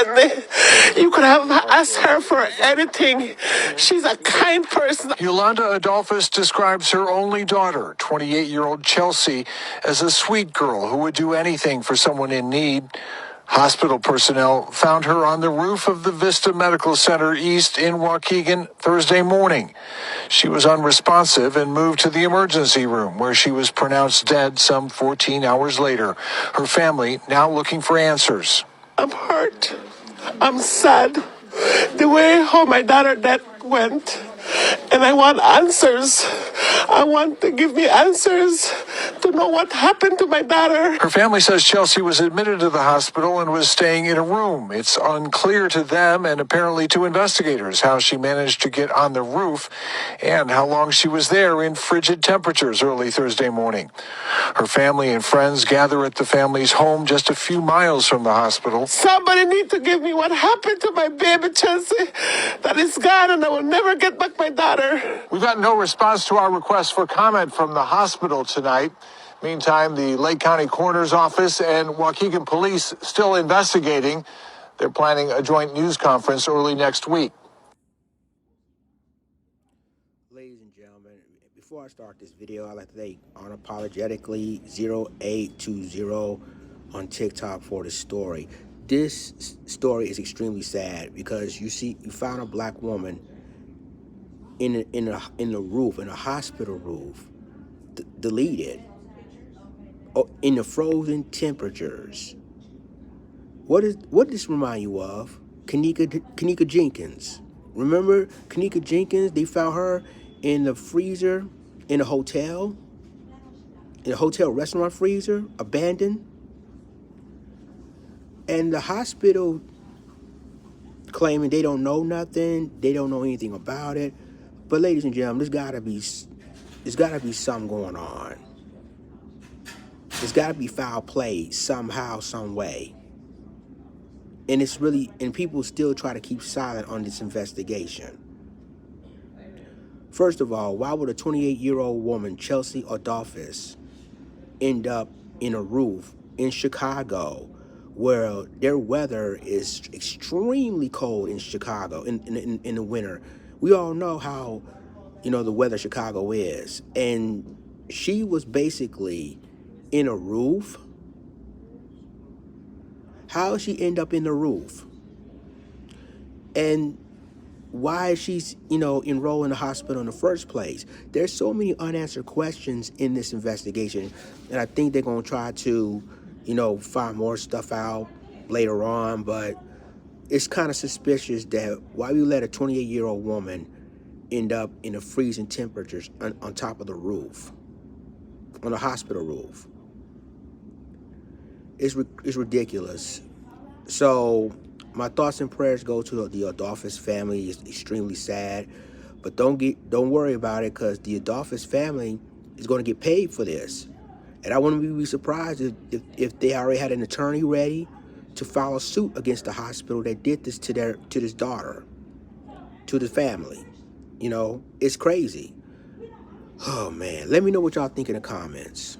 friendly. You could have asked her for anything. She's a kind person. Yolanda Adolphus describes her only daughter, 28-year-old Chelsea, as a sweet girl who would do anything for someone in need. Hospital personnel found her on the roof of the Vista Medical Center East in Waukegan Thursday morning. She was unresponsive and moved to the emergency room, where she was pronounced dead some 14 hours later. Her family now looking for answers. I'm hurt. I'm sad. The way how my daughter death went. And I want answers. I want to give me answers to know what happened to my daughter. Her family says Chelsea was admitted to the hospital and was staying in a room. It's unclear to them and apparently to investigators how she managed to get on the roof and how long she was there in frigid temperatures early Thursday morning. Her family and friends gather at the family's home just a few miles from the hospital. Somebody need to give me what happened to my baby Chelsea. That is gone and I will never get back my daughter. We've got no response to our request for comment from the hospital tonight. Meantime, the Lake County Coroner's Office and Waukegan Police still investigating. They're planning a joint news conference early next week. Ladies and gentlemen, before I start this video, I'd like to thank unapologetically 0820 on TikTok for the story. This story is extremely sad because you found a black woman in the roof, in a hospital roof, deleted, in the frozen temperatures. What does this remind you of? Kanika Jenkins. Remember Kanika Jenkins? They found her in the freezer in a hotel restaurant freezer, abandoned. And the hospital claiming they don't know nothing, they don't know anything about it. But ladies and gentlemen, there's gotta be something going on. There's gotta be foul play somehow, some way. And people still try to keep silent on this investigation. First of all, why would a 28-year-old woman, Chelsea Adolphus, end up in a roof in Chicago, where their weather is extremely cold in Chicago in the winter? We all know how, the weather Chicago is. And she was basically in a roof. How did she end up in the roof? And why is she, enrolled in the hospital in the first place? There's so many unanswered questions in this investigation. And I think they're going to try to, find more stuff out later on. But it's kind of suspicious that why we let a 28-year-old woman end up in the freezing temperatures on top of the roof, on a hospital roof. It's ridiculous. So my thoughts and prayers go to the Adolphus family. It's extremely sad, but don't worry about it, because the Adolphus family is going to get paid for this. And I wouldn't be surprised if they already had an attorney ready to file a suit against the hospital that did this to this daughter, to the family. It's crazy. Oh man, let me know what y'all think in the comments.